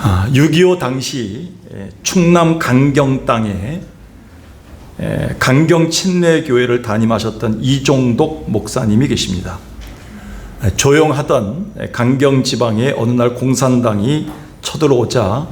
6.25 당시 충남 강경 땅에 강경 침례교회를 담임하셨던 이종독 목사님이 계십니다. 조용하던 강경 지방에 어느 날 공산당이 쳐들어오자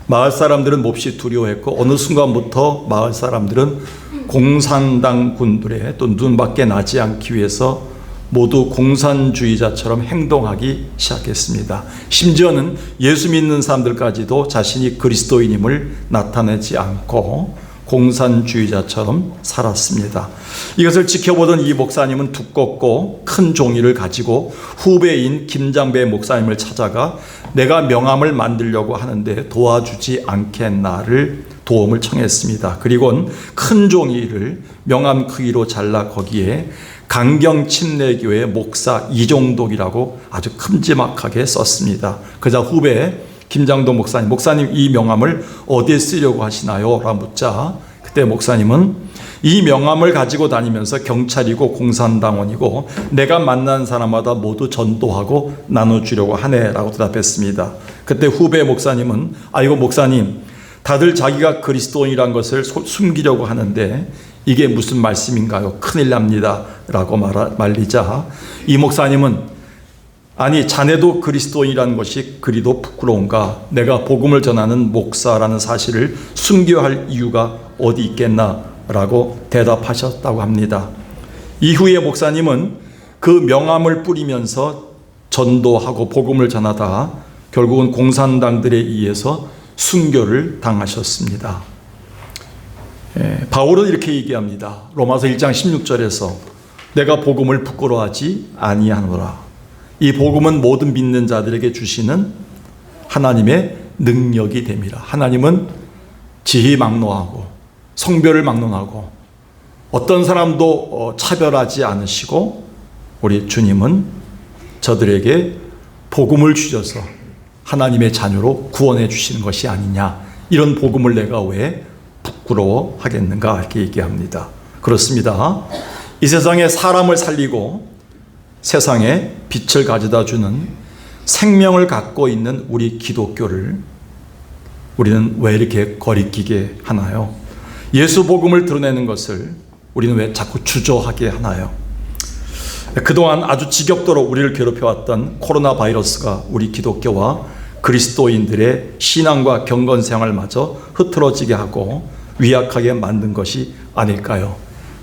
마을 사람들은 몹시 두려워했고, 어느 순간부터 마을 사람들은 공산당 군들의 또 눈밖에 나지 않기 위해서 모두 공산주의자처럼 행동하기 시작했습니다. 심지어는 예수 믿는 사람들까지도 자신이 그리스도인임을 나타내지 않고 공산주의자처럼 살았습니다. 이것을 지켜보던 이 목사님은 두껍고 큰 종이를 가지고 후배인 김장배 목사님을 찾아가 내가 명함을 만들려고 하는데 도와주지 않겠나를 도움을 청했습니다. 그리고는 큰 종이를 명함 크기로 잘라 거기에 강경 침례교회 목사 이종독이라고 아주 큼지막하게 썼습니다. 그러자 후배 김장도 목사님 이 명함을 어디에 쓰려고 하시나요? 라고 묻자 그때 목사님은 이 명함을 가지고 다니면서 경찰이고 공산당원이고 내가 만난 사람마다 모두 전도하고 나눠주려고 하네 라고 대답했습니다. 그때 후배 목사님은 아이고 목사님, 다들 자기가 그리스도인이란 것을 숨기려고 하는데 이게 무슨 말씀인가요? 큰일 납니다 라고 말리자 이 목사님은 아니 자네도 그리스도인이라는 것이 그리도 부끄러운가? 내가 복음을 전하는 목사라는 사실을 숨겨야 할 이유가 어디 있겠나? 라고 대답하셨다고 합니다. 이후에 목사님은 그 명함을 뿌리면서 전도하고 복음을 전하다 결국은 공산당들에 의해서 순교를 당하셨습니다. 바울은 이렇게 얘기합니다. 로마서 1장 16절에서 내가 복음을 부끄러워하지 아니하노라. 이 복음은 모든 믿는 자들에게 주시는 하나님의 능력이 됨이라. 하나님은 지희 막론하고 성별을 막론하고 어떤 사람도 차별하지 않으시고 우리 주님은 저들에게 복음을 주셔서 하나님의 자녀로 구원해 주시는 것이 아니냐. 이런 복음을 내가 왜 부끄러워하겠는가 이렇게 얘기합니다. 그렇습니다. 이 세상에 사람을 살리고 세상에 빛을 가져다 주는 생명을 갖고 있는 우리 기독교를 우리는 왜 이렇게 거리끼게 하나요? 예수 복음을 드러내는 것을 우리는 왜 자꾸 주저하게 하나요? 그동안 아주 지겹도록 우리를 괴롭혀왔던 코로나 바이러스가 우리 기독교와 그리스도인들의 신앙과 경건 생활마저 흐트러지게 하고 위약하게 만든 것이 아닐까요?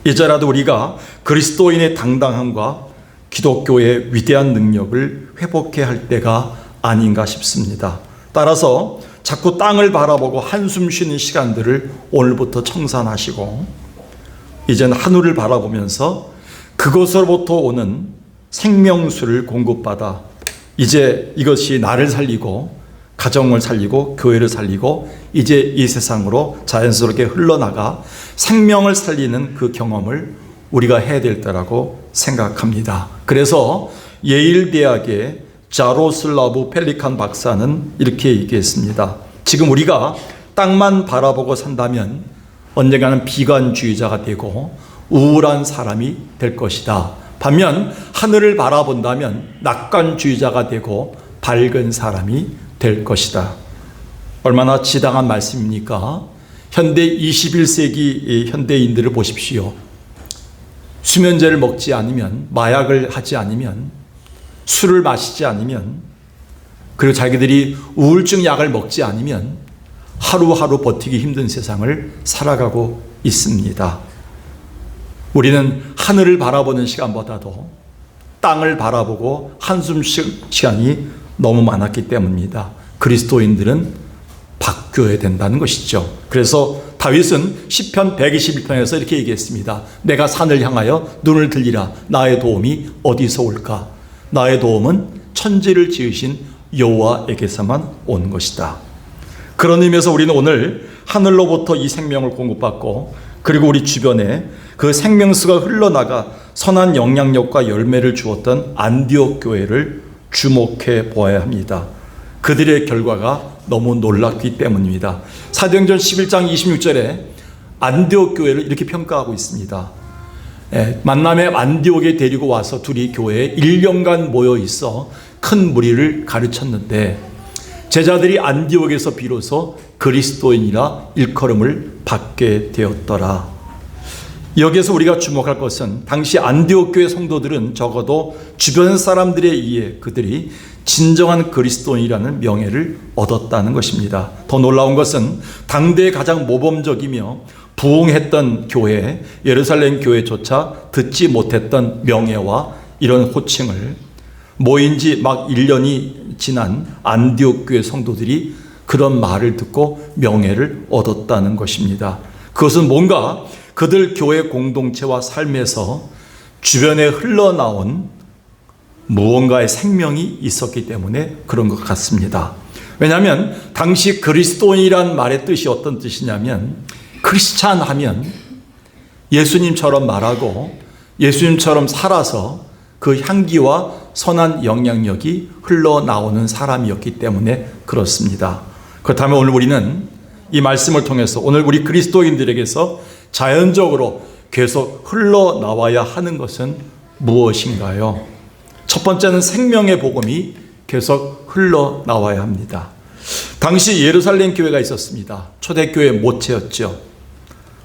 이제라도 우리가 그리스도인의 당당함과 기독교의 위대한 능력을 회복해야 할 때가 아닌가 싶습니다. 따라서 자꾸 땅을 바라보고 한숨 쉬는 시간들을 오늘부터 청산하시고 이제는 하늘을 바라보면서 그것으로부터 오는 생명수를 공급받아 이제 이것이 나를 살리고 가정을 살리고 교회를 살리고 이제 이 세상으로 자연스럽게 흘러나가 생명을 살리는 그 경험을 우리가 해야 될 때라고 생각합니다. 그래서 예일대학의 자로슬라브 펠리칸 박사는 이렇게 얘기했습니다. 지금 우리가 땅만 바라보고 산다면 언젠가는 비관주의자가 되고 우울한 사람이 될 것이다. 반면 하늘을 바라본다면 낙관주의자가 되고 밝은 사람이 될 것이다. 얼마나 지당한 말씀입니까? 현대 21세기 현대인들을 보십시오. 수면제를 먹지 않으면, 마약을 하지 않으면, 술을 마시지 않으면, 그리고 자기들이 우울증 약을 먹지 않으면 하루하루 버티기 힘든 세상을 살아가고 있습니다. 우리는 하늘을 바라보는 시간보다도 땅을 바라보고 한숨 쉴 시간이 너무 많았기 때문입니다. 그리스도인들은 바뀌어야 된다는 것이죠. 그래서 다윗은 시편 121편에서 이렇게 얘기했습니다. 내가 산을 향하여 눈을 들리라. 나의 도움이 어디서 올까? 나의 도움은 천지를 지으신 여호와에게서만 온 것이다. 그런 의미에서 우리는 오늘 하늘로부터 이 생명을 공급받고 그리고 우리 주변에 그 생명수가 흘러나가 선한 영향력과 열매를 주었던 안디옥 교회를 주목해 보아야 합니다. 그들의 결과가 너무 놀랍기 때문입니다. 사도행전 11장 26절에 안디옥 교회를 이렇게 평가하고 있습니다. 만남에 안디옥에 데리고 와서 둘이 교회에 1년간 모여 있어 큰 무리를 가르쳤는데 제자들이 안디옥에서 비로소 그리스도인이라 일컬음을 받게 되었더라. 여기에서 우리가 주목할 것은 당시 안디옥 교회 성도들은 적어도 주변 사람들에 의해 그들이 진정한 그리스도인이라는 명예를 얻었다는 것입니다. 더 놀라운 것은 당대의 가장 모범적이며 부흥했던 교회, 예루살렘 교회조차 듣지 못했던 명예와 이런 호칭을 모인 지 막 1년이 지난 안디옥 교회 성도들이 그런 말을 듣고 명예를 얻었다는 것입니다. 그것은 뭔가 그들 교회 공동체와 삶에서 주변에 흘러나온 무언가의 생명이 있었기 때문에 그런 것 같습니다. 왜냐하면 당시 그리스도인이란 말의 뜻이 어떤 뜻이냐면 크리스찬 하면 예수님처럼 말하고 예수님처럼 살아서 그 향기와 선한 영향력이 흘러나오는 사람이었기 때문에 그렇습니다. 그렇다면 오늘 우리는 이 말씀을 통해서 오늘 우리 그리스도인들에게서 자연적으로 계속 흘러나와야 하는 것은 무엇인가요? 첫 번째는 생명의 복음이 계속 흘러나와야 합니다. 당시 예루살렘 교회가 있었습니다. 초대교회 모체였죠.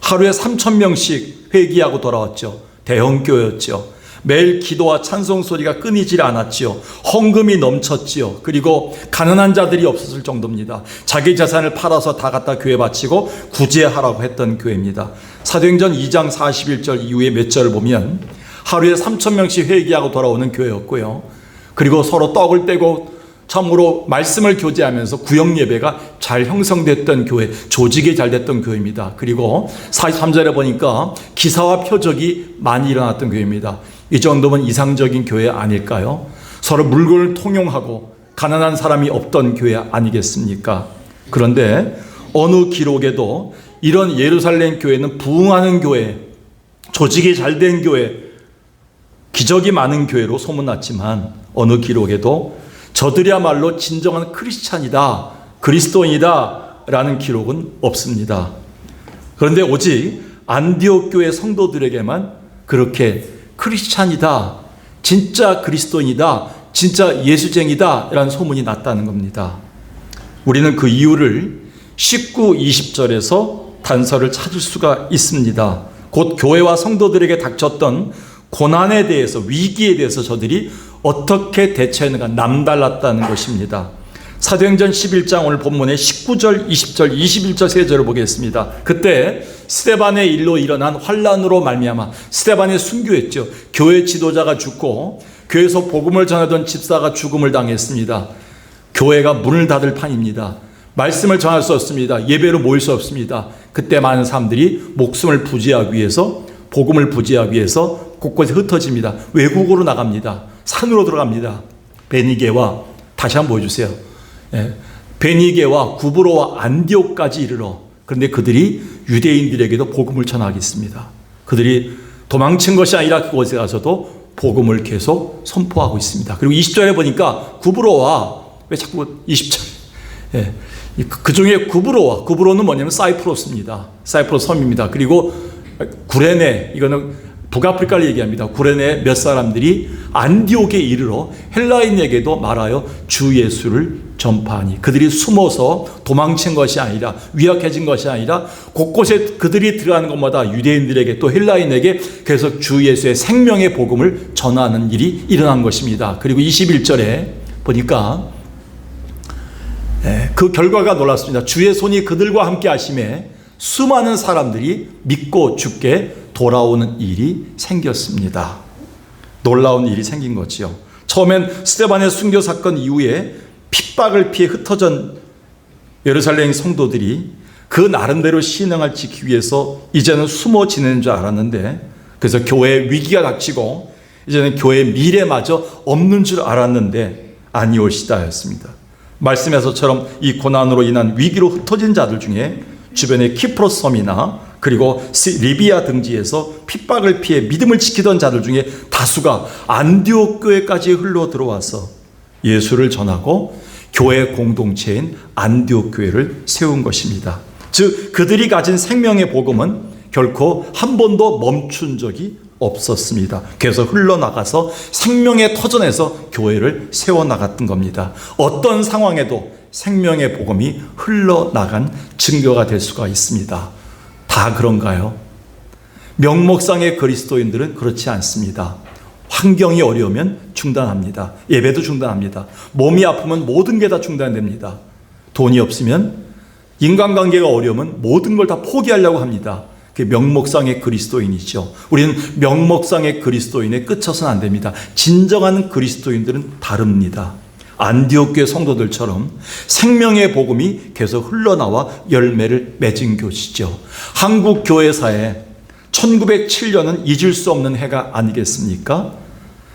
하루에 3,000명씩 회개하고 돌아왔죠. 대형 교회였죠. 매일 기도와 찬송 소리가 끊이질 않았지요. 헌금이 넘쳤지요. 그리고 가난한 자들이 없었을 정도입니다. 자기 재산을 팔아서 다 갖다 교회 바치고 구제하라고 했던 교회입니다. 사도행전 2장 41절 이후에 몇 절을 보면 하루에 3,000명씩 회개하고 돌아오는 교회였고요. 그리고 서로 떡을 떼고 참으로 말씀을 교제하면서 구역 예배가 잘 형성됐던 교회, 조직이 잘 됐던 교회입니다. 그리고 43절에 보니까 기사와 표적이 많이 일어났던 교회입니다. 이 정도면 이상적인 교회 아닐까요? 서로 물건을 통용하고 가난한 사람이 없던 교회 아니겠습니까? 그런데 어느 기록에도 이런 예루살렘 교회는 부흥하는 교회, 조직이 잘 된 교회, 기적이 많은 교회로 소문났지만 어느 기록에도 저들이야말로 진정한 크리스찬이다, 그리스도인이다 라는 기록은 없습니다. 그런데 오직 안디옥 교회 성도들에게만 그렇게 크리스찬이다, 진짜 그리스도인이다, 진짜 예수쟁이다 라는 소문이 났다는 겁니다. 우리는 그 이유를 19, 20절에서 단서를 찾을 수가 있습니다. 곧 교회와 성도들에게 닥쳤던 고난에 대해서, 위기에 대해서 저들이 어떻게 대처했는가 남달랐다는 것입니다. 사도행전 11장 오늘 본문의 19절, 20절, 21절 세 절을 보겠습니다. 그때 스데반의 일로 일어난 환란으로 말미암아 스데반이 순교했죠. 교회 지도자가 죽고 교회에서 복음을 전하던 집사가 죽음을 당했습니다. 교회가 문을 닫을 판입니다. 말씀을 전할 수 없습니다. 예배로 모일 수 없습니다. 그때 많은 사람들이 목숨을 부지하기 위해서, 복음을 부지하기 위해서 곳곳에 흩어집니다. 외국으로 나갑니다. 산으로 들어갑니다. 베니게와, 다시 한번 보여주세요. 베니게와 구브로와 안디옥까지 이르러, 그런데 그들이 유대인들에게도 복음을 전하겠습니다. 그들이 도망친 것이 아니라 그곳에 가서도 복음을 계속 선포하고 있습니다. 그리고 20절에 보니까 구브로와, 왜 자꾸 20절, 그 중에 구브로는 뭐냐면 사이프러스입니다. 사이프러스 섬입니다. 그리고 구레네, 이거는 북아프리카를 얘기합니다. 구레네 몇 사람들이 안디옥에 이르러 헬라인에게도 말하여 주 예수를 전파하니, 그들이 숨어서 도망친 것이 아니라, 위약해진 것이 아니라 곳곳에 그들이 들어가는 곳마다 유대인들에게 또 헬라인에게 계속 주 예수의 생명의 복음을 전하는 일이 일어난 것입니다. 그리고 21절에 보니까 그 결과가 놀랍습니다. 주의 손이 그들과 함께 하심에 수많은 사람들이 믿고 죽게 돌아오는 일이 생겼습니다. 놀라운 일이 생긴 거지요. 처음엔 스데반의 순교 사건 이후에 핍박을 피해 흩어진 예루살렘 성도들이 그 나름대로 신앙을 지키기 위해서 이제는 숨어 지내는 줄 알았는데, 그래서 교회에 위기가 닥치고 이제는 교회의 미래마저 없는 줄 알았는데 아니올시다였습니다. 말씀에서처럼 이 고난으로 인한 위기로 흩어진 자들 중에 주변의 키프로스 섬이나 그리고 리비아 등지에서 핍박을 피해 믿음을 지키던 자들 중에 다수가 안디옥 교회까지 흘러 들어와서 예수를 전하고 교회 공동체인 안디옥 교회를 세운 것입니다. 즉 그들이 가진 생명의 복음은 결코 한 번도 멈춘 적이 없었습니다. 계속 흘러나가서 생명의 터전에서 교회를 세워나갔던 겁니다. 어떤 상황에도 생명의 복음이 흘러나간 증거가 될 수가 있습니다. 다 그런가요? 명목상의 그리스도인들은 그렇지 않습니다. 환경이 어려우면 중단합니다. 예배도 중단합니다. 몸이 아프면 모든 게 다 중단됩니다. 돈이 없으면, 인간관계가 어려우면 모든 걸 다 포기하려고 합니다. 그게 명목상의 그리스도인이죠. 우리는 명목상의 그리스도인에 끝쳐서는 안 됩니다. 진정한 그리스도인들은 다릅니다. 안디옥 교회 성도들처럼 생명의 복음이 계속 흘러나와 열매를 맺은 것이죠. 한국 교회사에 1907년은 잊을 수 없는 해가 아니겠습니까?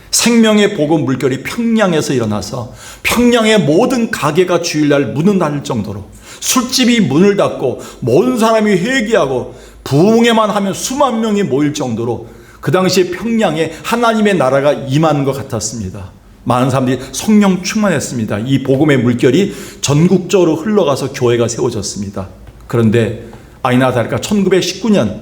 생명의 복음 물결이 평양에서 일어나서 평양의 모든 가게가 주일날 문을 닫을 정도로, 술집이 문을 닫고 모든 사람이 회개하고 부흥회만 하면 수만 명이 모일 정도로 그 당시에 평양에 하나님의 나라가 임하는 것 같았습니다. 많은 사람들이 성령 충만했습니다. 이 복음의 물결이 전국적으로 흘러가서 교회가 세워졌습니다. 그런데 아니나 다를까 1919년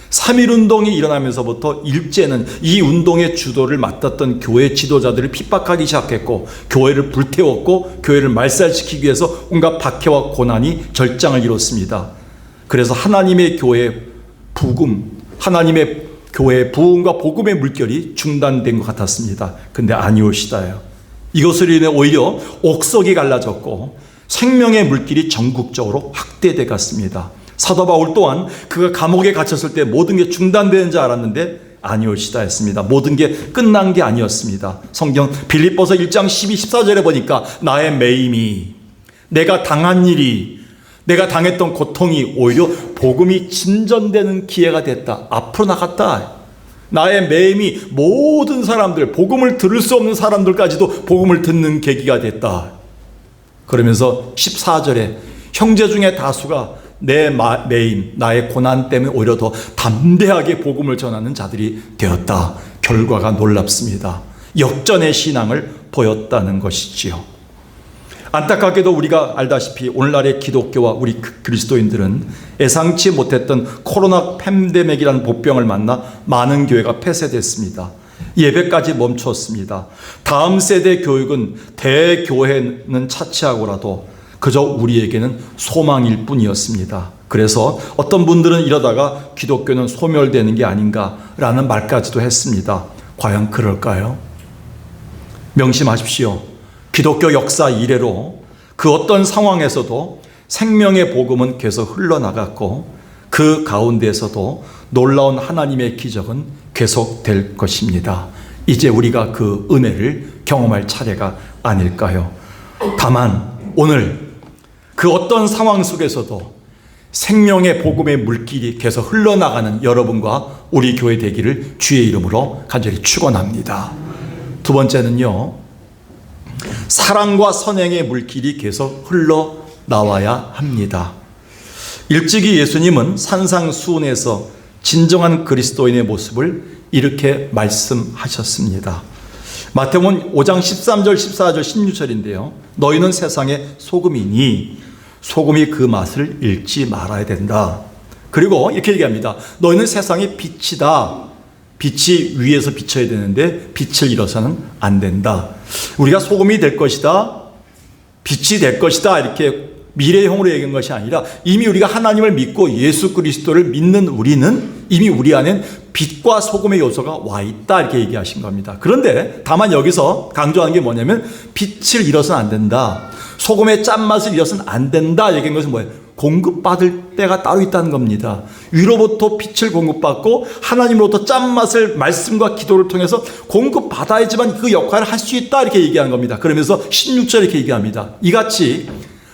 3.1운동이 일어나면서부터 일제는 이 운동의 주도를 맡았던 교회 지도자들을 핍박하기 시작했고, 교회를 불태웠고, 교회를 말살시키기 위해서 온갖 박해와 고난이 절장을 이뤘습니다. 그래서 하나님의 교회 복음, 하나님의 교회 부흥과 복음의 물결이 중단된 것 같았습니다. 근데 아니올시다요. 이것으로 인해 오히려 옥석이 갈라졌고 생명의 물길이 전국적으로 확대돼 갔습니다. 사도 바울 또한 그가 감옥에 갇혔을 때 모든 게 중단되는 줄 알았는데 아니올시다 했습니다. 모든 게 끝난 게 아니었습니다. 성경 빌립보서 1장 12, 14절에 보니까 나의 매임이, 내가 당한 일이, 내가 당했던 고통이 오히려 복음이 진전되는 기회가 됐다. 앞으로 나갔다. 나의 매임이 모든 사람들, 복음을 들을 수 없는 사람들까지도 복음을 듣는 계기가 됐다. 그러면서 14절에 형제 중에 다수가 내 매임, 나의 고난 때문에 오히려 더 담대하게 복음을 전하는 자들이 되었다. 결과가 놀랍습니다. 역전의 신앙을 보였다는 것이지요. 안타깝게도 우리가 알다시피 오늘날의 기독교와 우리 그리스도인들은 예상치 못했던 코로나 팬데믹이라는 보병을 만나 많은 교회가 폐쇄됐습니다. 예배까지 멈췄습니다. 다음 세대 교육은 대교회는 차치하고라도 그저 우리에게는 소망일 뿐이었습니다. 그래서 어떤 분들은 이러다가 기독교는 소멸되는 게 아닌가라는 말까지도 했습니다. 과연 그럴까요? 명심하십시오. 기독교 역사 이래로 그 어떤 상황에서도 생명의 복음은 계속 흘러나갔고 그 가운데에서도 놀라운 하나님의 기적은 계속될 것입니다. 이제 우리가 그 은혜를 경험할 차례가 아닐까요? 다만 오늘 그 어떤 상황 속에서도 생명의 복음의 물길이 계속 흘러나가는 여러분과 우리 교회 되기를 주의 이름으로 간절히 축원합니다. 두 번째는요, 사랑과 선행의 물길이 계속 흘러나와야 합니다. 일찍이 예수님은 산상수훈에서 진정한 그리스도인의 모습을 이렇게 말씀하셨습니다. 마태복음 5장 13절, 14절, 16절인데요. 너희는 세상의 소금이니 소금이 그 맛을 잃지 말아야 된다. 그리고 이렇게 얘기합니다. 너희는 세상의 빛이다. 빛이 위에서 비쳐야 되는데 빛을 잃어서는 안 된다. 우리가 소금이 될 것이다, 빛이 될 것이다, 이렇게 미래형으로 얘기한 것이 아니라 이미 우리가 하나님을 믿고 예수 그리스도를 믿는 우리는 이미 우리 안엔 빛과 소금의 요소가 와 있다, 이렇게 얘기하신 겁니다. 그런데 다만 여기서 강조하는 게 뭐냐면 빛을 잃어서는 안 된다, 소금의 짠맛을 잃어서는 안 된다 얘기한 것은 뭐예요? 공급받을 때가 따로 있다는 겁니다. 위로부터 빛을 공급받고 하나님으로부터 짠맛을 말씀과 기도를 통해서 공급받아야지만 그 역할을 할 수 있다, 이렇게 얘기하는 겁니다. 그러면서 16절 이렇게 얘기합니다. 이같이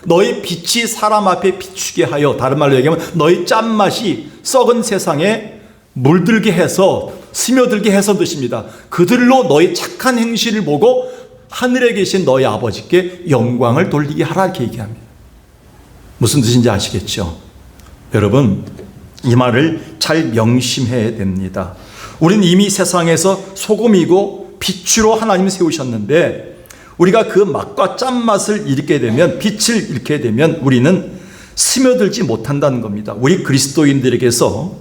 너희 빛이 사람 앞에 비추게 하여, 다른 말로 얘기하면 너희 짠맛이 썩은 세상에 물들게 해서, 스며들게 해서 드십니다. 그들로 너희 착한 행실을 보고 하늘에 계신 너희 아버지께 영광을 돌리게 하라, 이렇게 얘기합니다. 무슨 뜻인지 아시겠죠? 여러분, 이 말을 잘 명심해야 됩니다. 우리는 이미 세상에서 소금이고 빛으로 하나님을 세우셨는데 우리가 그 맛과 짠맛을 잃게 되면, 빛을 잃게 되면 우리는 스며들지 못한다는 겁니다. 우리 그리스도인들에게서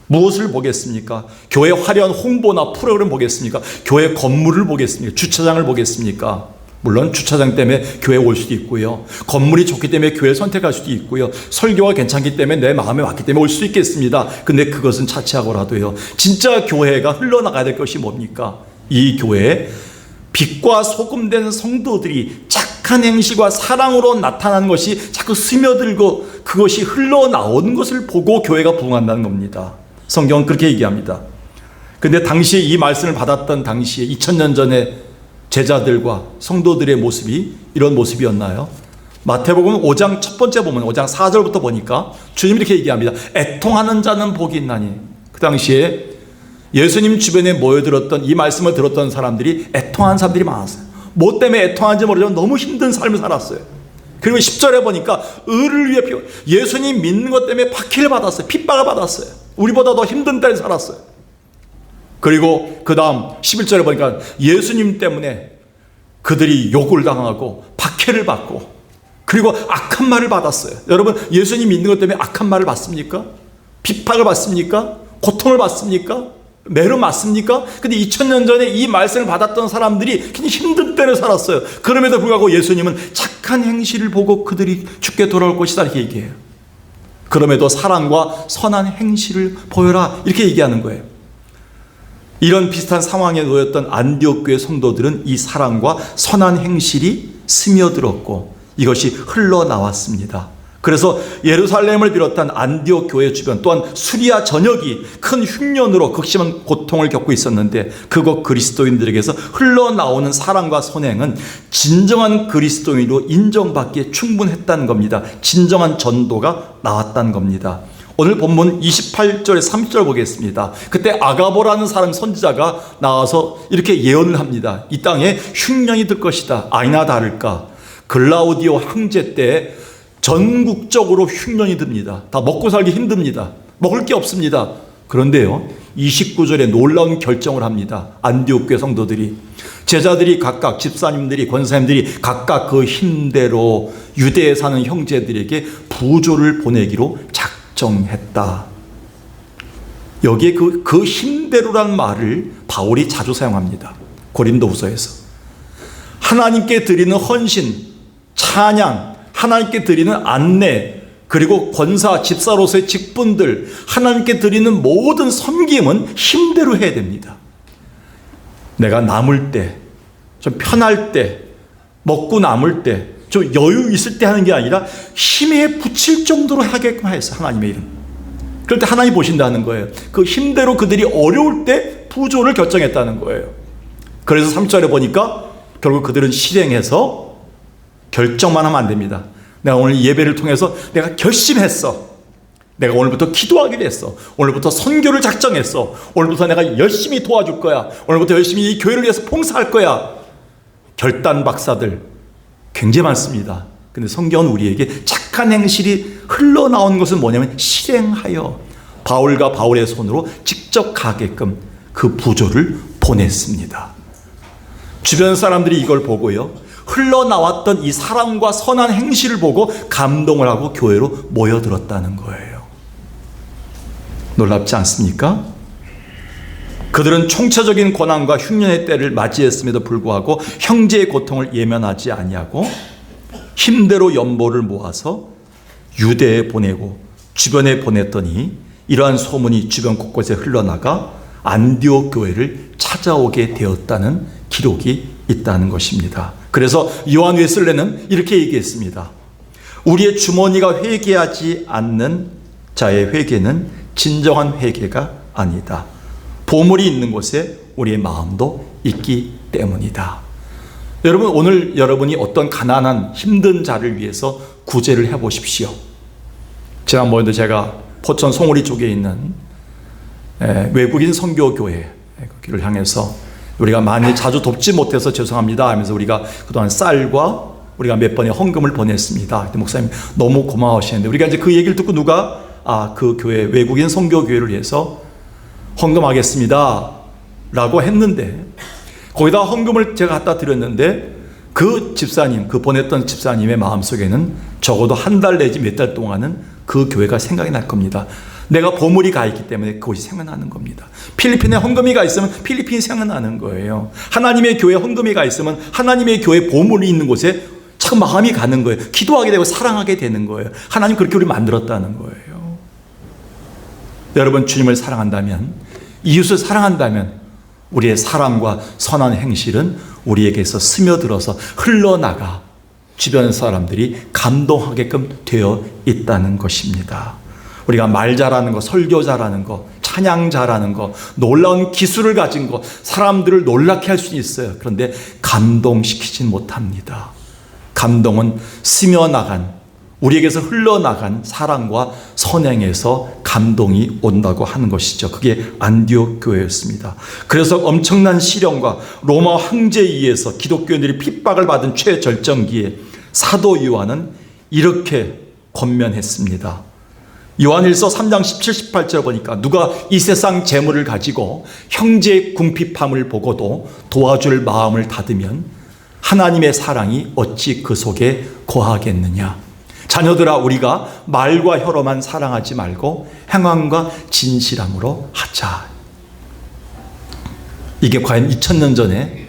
무엇을 보겠습니까? 교회 화려한 홍보나 프로그램 보겠습니까? 교회 건물을 보겠습니까? 주차장을 보겠습니까? 물론 주차장 때문에 교회 올 수도 있고요. 건물이 좋기 때문에 교회 선택할 수도 있고요. 설교가 괜찮기 때문에 내 마음에 맞기 때문에 올 수 있겠습니다. 근데 그것은 차치하고라도요. 진짜 교회가 흘러나가야 될 것이 뭡니까? 이 교회에 빛과 소금 된 성도들이 착한 행실과 사랑으로 나타나는 것이 자꾸 스며들고 그것이 흘러나오는 것을 보고 교회가 부흥한다는 겁니다. 성경은 그렇게 얘기합니다. 근데 당시에 이 말씀을 받았던 당시에 2000년 전에 제자들과 성도들의 모습이 이런 모습이었나요? 마태복음 5장 첫 번째 보면 5장 4절부터 보니까 주님이 이렇게 얘기합니다. 애통하는 자는 복이 있나니. 그 당시에 예수님 주변에 모여들었던 이 말씀을 들었던 사람들이 애통한 사람들이 많았어요. 뭐 때문에 애통하는지 모르지만 너무 힘든 삶을 살았어요. 그리고 10절에 보니까 의를 위해 예수님 믿는 것 때문에 박해를 받았어요. 핍박을 받았어요. 우리보다 더 힘든 때를 살았어요. 그리고 그 다음 11절에 보니까 예수님 때문에 그들이 욕을 당하고 박해를 받고 그리고 악한 말을 받았어요. 여러분, 예수님 믿는 것 때문에 악한 말을 받습니까? 핍박을 받습니까? 고통을 받습니까? 매를 맞습니까? 근데 2000년 전에 이 말씀을 받았던 사람들이 굉장히 힘든 때를 살았어요. 그럼에도 불구하고 예수님은 착한 행실을 보고 그들이 죽게 돌아올 것이다 이렇게 얘기해요. 그럼에도 사랑과 선한 행실을 보여라 이렇게 얘기하는 거예요. 이런 비슷한 상황에 놓였던 안디옥 교회 성도들은 이 사랑과 선한 행실이 스며들었고 이것이 흘러나왔습니다. 그래서 예루살렘을 비롯한 안디옥 교회 주변 또한 수리아 전역이 큰 흉년으로 극심한 고통을 겪고 있었는데 그곳 그리스도인들에게서 흘러나오는 사랑과 선행은 진정한 그리스도인으로 인정받기에 충분했다는 겁니다. 진정한 전도가 나왔다는 겁니다. 오늘 본문 28절에 30절 보겠습니다. 그때 아가보라는 사람 선지자가 나와서 이렇게 예언을 합니다. 이 땅에 흉년이 들 것이다. 아니나 다를까 글라우디오 황제 때 전국적으로 흉년이 듭니다. 다 먹고 살기 힘듭니다. 먹을 게 없습니다. 그런데요 29절에 놀라운 결정을 합니다. 안디옥 교회 성도들이 제자들이 각각 집사님들이 권사님들이 각각 그 힘대로 유대에 사는 형제들에게 부조를 보내기로 작정했다. 여기에 그 힘대로라는 말을 바울이 자주 사용합니다. 고린도후서에서 하나님께 드리는 헌신, 찬양, 하나님께 드리는 안내, 그리고 권사, 집사로서의 직분들, 하나님께 드리는 모든 섬김은 힘대로 해야 됩니다. 내가 남을 때, 좀 편할 때, 먹고 남을 때, 좀 여유 있을 때 하는 게 아니라 힘에 붙일 정도로 하게끔 하였어요. 하나님의 이름. 그럴 때 하나님 보신다는 거예요. 그 힘대로 그들이 어려울 때 부조를 결정했다는 거예요. 그래서 3절에 보니까 결국 그들은 실행해서 결정만 하면 안 됩니다. 내가 오늘 예배를 통해서 내가 결심했어. 내가 오늘부터 기도하기로 했어. 오늘부터 선교를 작정했어. 오늘부터 내가 열심히 도와줄 거야. 오늘부터 열심히 이 교회를 위해서 봉사할 거야. 결단 박사들 굉장히 많습니다. 근데 성경은 우리에게 착한 행실이 흘러나온 것은 뭐냐면 실행하여 바울과 바울의 손으로 직접 가게끔 그 부조를 보냈습니다. 주변 사람들이 이걸 보고요 흘러나왔던 이 사랑과 선한 행실을 보고 감동을 하고 교회로 모여들었다는 거예요. 놀랍지 않습니까? 그들은 총체적인 고난과 흉년의 때를 맞이했음에도 불구하고 형제의 고통을 예면하지 아니하고 힘대로 연보를 모아서 유대에 보내고 주변에 보냈더니 이러한 소문이 주변 곳곳에 흘러나가 안디옥 교회를 찾아오게 되었다는 기록이 있다는 것입니다. 그래서 요한 웨슬레는 이렇게 얘기했습니다. 우리의 주머니가 회개하지 않는 자의 회개는 진정한 회개가 아니다. 보물이 있는 곳에 우리의 마음도 있기 때문이다. 여러분, 오늘 여러분이 어떤 가난한 힘든 자를 위해서 구제를 해보십시오. 지난번에도 제가 포천 송우리 쪽에 있는 외국인 선교교회 거기를 향해서 우리가 많이 자주 돕지 못해서 죄송합니다 하면서 우리가 그동안 쌀과 우리가 몇 번의 헌금을 보냈습니다. 그때 목사님 너무 고마워하시는데 우리가 이제 그 얘기를 듣고 누가 그 교회 외국인 선교교회를 위해서 헌금하겠습니다 라고 했는데 거기다 헌금을 제가 갖다 드렸는데 그 집사님, 그 보냈던 집사님의 마음속에는 적어도 한 달 내지 몇 달 동안은 그 교회가 생각이 날 겁니다. 내가 보물이 가 있기 때문에 그곳이 생각나는 겁니다. 필리핀에 헌금이가 있으면 필리핀이 생각나는 거예요. 하나님의 교회 헌금이가 있으면 하나님의 교회 보물이 있는 곳에 참 마음이 가는 거예요. 기도하게 되고 사랑하게 되는 거예요. 하나님 그렇게 우리 만들었다는 거예요. 여러분, 주님을 사랑한다면, 이웃을 사랑한다면 우리의 사랑과 선한 행실은 우리에게서 스며들어서 흘러나가 주변 사람들이 감동하게끔 되어 있다는 것입니다. 우리가 말 잘하는 거, 설교 잘하는 거, 찬양 잘하는 거, 놀라운 기술을 가진 거, 사람들을 놀랍게 할 수 있어요. 그런데 감동시키진 못합니다. 감동은 스며나간, 우리에게서 흘러나간 사랑과 선행에서 감동이 온다고 하는 것이죠. 그게 안디옥 교회였습니다. 그래서 엄청난 시련과 로마 황제에 의해서 기독교인들이 핍박을 받은 최절정기에 사도 요한은 이렇게 권면했습니다. 요한일서 3장 17, 18절 보니까 누가 이 세상 재물을 가지고 형제의 궁핍함을 보고도 도와줄 마음을 닫으면 하나님의 사랑이 어찌 그 속에 거하겠느냐. 자녀들아, 우리가 말과 혀로만 사랑하지 말고 행함과 진실함으로 하자. 이게 과연 2000년 전에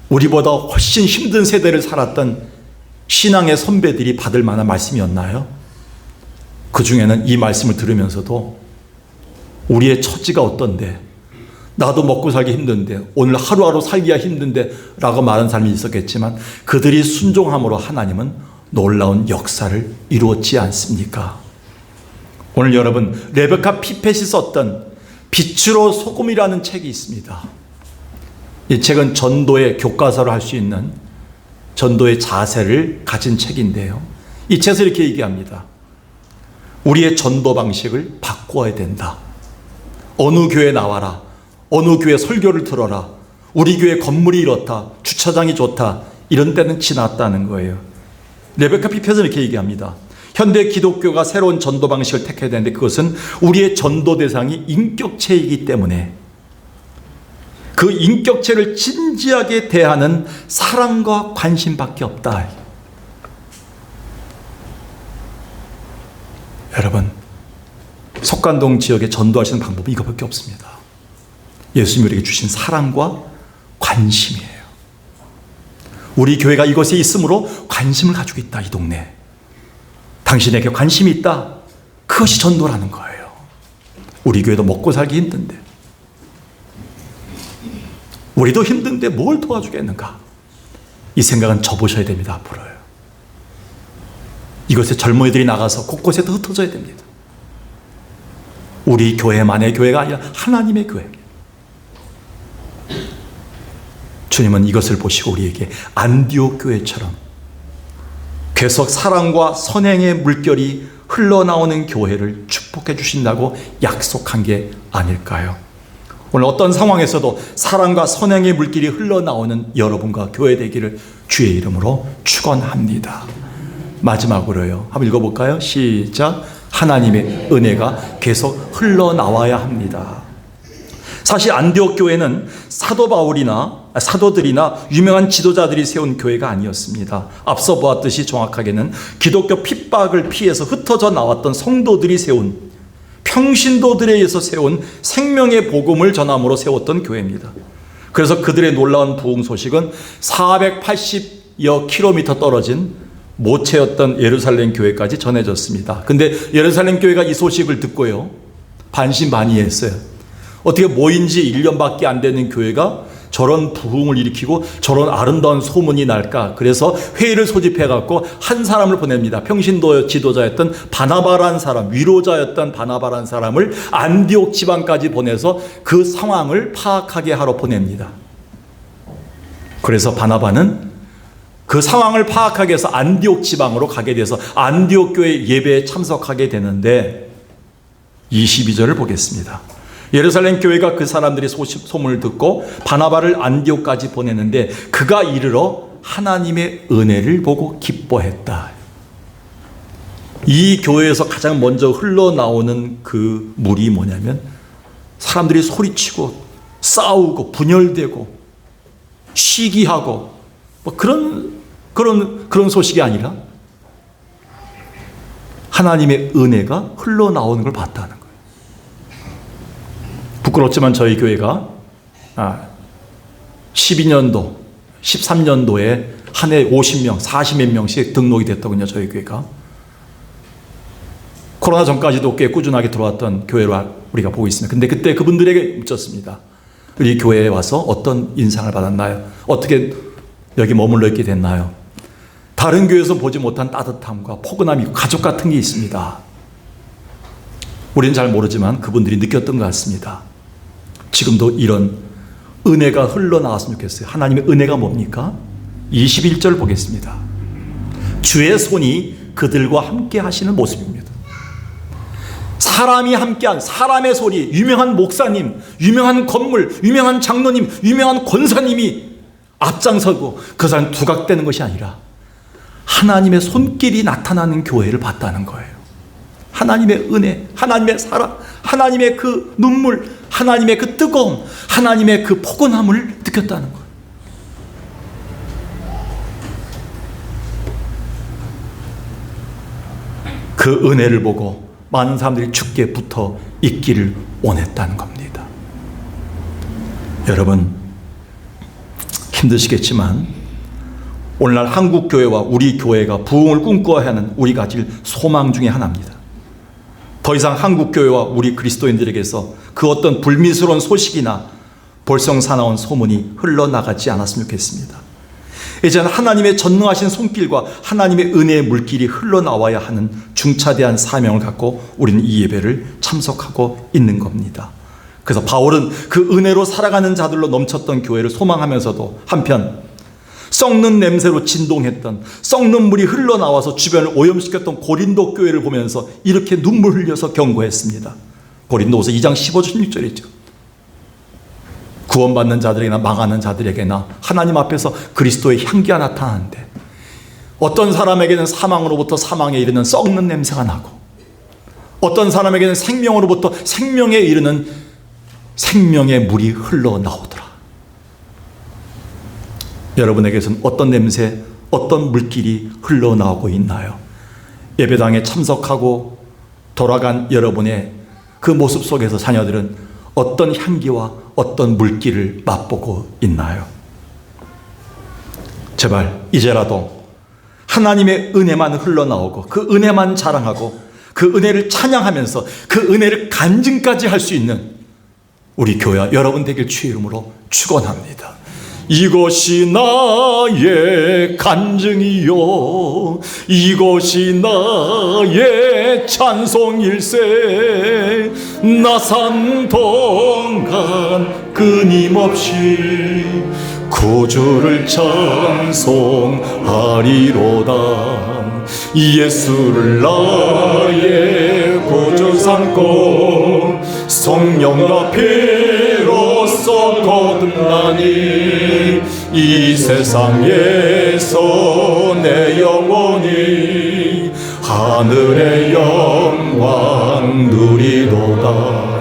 우리보다 훨씬 힘든 세대를 살았던 신앙의 선배들이 받을 만한 말씀이었나요? 그 중에는 이 말씀을 들으면서도 우리의 처지가 어떤데, 나도 먹고 살기 힘든데, 오늘 하루하루 살기가 힘든데 라고 말하는 사람이 있었겠지만 그들이 순종함으로 하나님은 놀라운 역사를 이루었지 않습니까? 오늘 여러분, 레베카 피펫이 썼던 빛으로 소금이라는 책이 있습니다. 이 책은 전도의 교과서로 할 수 있는 전도의 자세를 가진 책인데요, 이 책에서 이렇게 얘기합니다. 우리의 전도 방식을 바꿔야 된다. 어느 교회 나와라, 어느 교회 설교를 들어라, 우리 교회 건물이 이렇다, 주차장이 좋다, 이런 때는 지났다는 거예요. 레베카 피펫은 이렇게 얘기합니다. 현대 기독교가 새로운 전도 방식을 택해야 되는데 그것은 우리의 전도 대상이 인격체이기 때문에 그 인격체를 진지하게 대하는 사랑과 관심밖에 없다. 여러분, 속간동 지역에 전도하시는 방법은 이거밖에 없습니다. 예수님이 우리에게 주신 사랑과 관심이에요. 우리 교회가 이곳에 있으므로 관심을 가지고 있다. 이 동네 당신에게 관심이 있다. 그것이 전도라는 거예요. 우리 교회도 먹고 살기 힘든데, 우리도 힘든데 뭘 도와주겠는가, 이 생각은 접으셔야 됩니다. 앞으로요. 이곳에 젊은이들이 나가서 곳곳에 흩어져야 됩니다. 우리 교회만의 교회가 아니라 하나님의 교회. 주님은 이것을 보시고 우리에게 안디옥 교회처럼 계속 사랑과 선행의 물결이 흘러나오는 교회를 축복해 주신다고 약속한 게 아닐까요? 오늘 어떤 상황에서도 사랑과 선행의 물길이 흘러나오는 여러분과 교회 되기를 주의 이름으로 축원합니다. 마지막으로요, 한번 읽어볼까요? 시작. 하나님의 은혜가 계속 흘러나와야 합니다. 사실 안디옥 교회는 사도 바울이나 사도들이나 유명한 지도자들이 세운 교회가 아니었습니다. 앞서 보았듯이 정확하게는 기독교 핍박을 피해서 흩어져 나왔던 성도들이 세운, 평신도들에 의해서 세운 생명의 복음을 전함으로 세웠던 교회입니다. 그래서 그들의 놀라운 부흥 소식은 480여 킬로미터 떨어진 모체였던 예루살렘 교회까지 전해졌습니다. 근데 예루살렘 교회가 이 소식을 듣고요, 반신반의했어요. 어떻게 모인 지 1년밖에 안 되는 교회가 저런 부흥을 일으키고 저런 아름다운 소문이 날까? 그래서 회의를 소집해갖고 한 사람을 보냅니다. 평신도 지도자였던 바나바라는 사람, 위로자였던 바나바라는 사람을 안디옥 지방까지 보내서 그 상황을 파악하게 하러 보냅니다. 그래서 바나바는 그 상황을 파악하기 위해서 안디옥 지방으로 가게 돼서 안디옥 교회 예배에 참석하게 되는데 22절을 보겠습니다. 예루살렘 교회가 그 사람들의 소문을 듣고 바나바를 안디옥까지 보내는데 그가 이르러 하나님의 은혜를 보고 기뻐했다. 이 교회에서 가장 먼저 흘러나오는 그 물이 뭐냐면 사람들이 소리치고 싸우고 분열되고 시기하고 뭐 그런 소식이 아니라 하나님의 은혜가 흘러나오는 걸 봤다는 거예요. 부끄럽지만 저희 교회가 12년도, 13년도에 한 해 50명, 40몇 명씩 등록이 됐더군요. 저희 교회가. 코로나 전까지도 꽤 꾸준하게 들어왔던 교회로 우리가 보고 있습니다. 근데 그때 그분들에게 묻혔습니다. 우리 교회에 와서 어떤 인상을 받았나요? 어떻게 여기 머물러 있게 됐나요? 다른 교회에서 보지 못한 따뜻함과 포근함이 가족 같은 게 있습니다. 우리는 잘 모르지만 그분들이 느꼈던 것 같습니다. 지금도 이런 은혜가 흘러나왔으면 좋겠어요. 하나님의 은혜가 뭡니까? 21절 보겠습니다. 주의 손이 그들과 함께 하시는 모습입니다. 사람이 함께한 사람의 소리, 유명한 목사님, 유명한 건물, 유명한 장로님, 유명한 권사님이 앞장서고 그 사람 두각되는 것이 아니라 하나님의 손길이 나타나는 교회를 봤다는 거예요. 하나님의 은혜, 하나님의 사랑, 하나님의 그 눈물, 하나님의 그 뜨거움, 하나님의 그 포근함을 느꼈다는 거예요. 그 은혜를 보고 많은 사람들이 주께 붙어 있기를 원했다는 겁니다. 여러분, 힘드시겠지만 오늘날 한국 교회와 우리 교회가 부흥을 꿈꿔야 하는 우리가 가질 소망 중에 하나입니다. 더 이상 한국 교회와 우리 그리스도인들에게서 그 어떤 불미스러운 소식이나 볼썽사나운 소문이 흘러나가지 않았으면 좋겠습니다. 이제는 하나님의 전능하신 손길과 하나님의 은혜의 물길이 흘러나와야 하는 중차대한 사명을 갖고 우리는 이 예배를 참석하고 있는 겁니다. 그래서 바울은 그 은혜로 살아가는 자들로 넘쳤던 교회를 소망하면서도 한편 썩는 냄새로 진동했던, 썩는 물이 흘러나와서 주변을 오염시켰던 고린도 교회를 보면서 이렇게 눈물 흘려서 경고했습니다. 고린도후서 2장 15절 16절이죠. 구원받는 자들에게나 망하는 자들에게나 하나님 앞에서 그리스도의 향기가 나타나는데 어떤 사람에게는 사망으로부터 사망에 이르는 썩는 냄새가 나고 어떤 사람에게는 생명으로부터 생명에 이르는 생명의 물이 흘러나오더라. 여러분에게서는 어떤 냄새, 어떤 물길이 흘러나오고 있나요? 예배당에 참석하고 돌아간 여러분의 그 모습 속에서 자녀들은 어떤 향기와 어떤 물길을 맛보고 있나요? 제발 이제라도 하나님의 은혜만 흘러나오고 그 은혜만 자랑하고 그 은혜를 찬양하면서 그 은혜를 간증까지 할 수 있는 우리 교회와 여러분 되길 주의 이름으로 축원합니다. 이것이 나의 간증이요 이것이 나의 찬송일세 나 산 동안 끊임없이 구주를 찬송하리로다 예수를 나의 구주 삼고 성령과 피로써 거듭나니 이 세상에서 내 영혼이 하늘의 영광 누리도다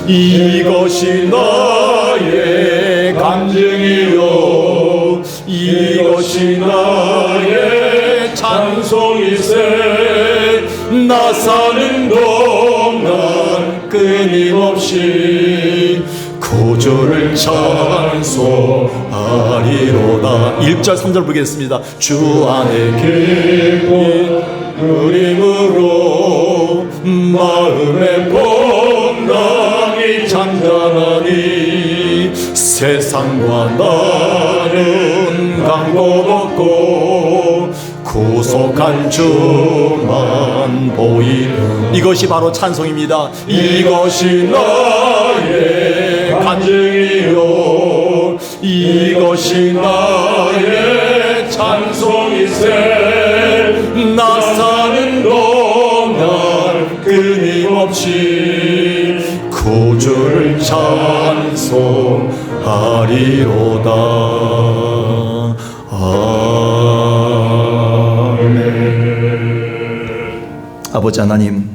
이것이 나의 간증이요 이것이 나의 찬송일세 나 사는 동안 끊임없이 구주를 찬송하리로다 1절 3절 보겠습니다. 주 안에 깊은 그림으로 마음의 퐁당이 잔잔하니 세상과 나는 강도 없고 구속한 주만 보이는 이것이 바로 찬송입니다. 이것이 나의 간증이요 이것이 나의 찬송일세 나 사는 동안 끊임없이 구주를 찬송하리로다. 아멘. 아버지 하나님,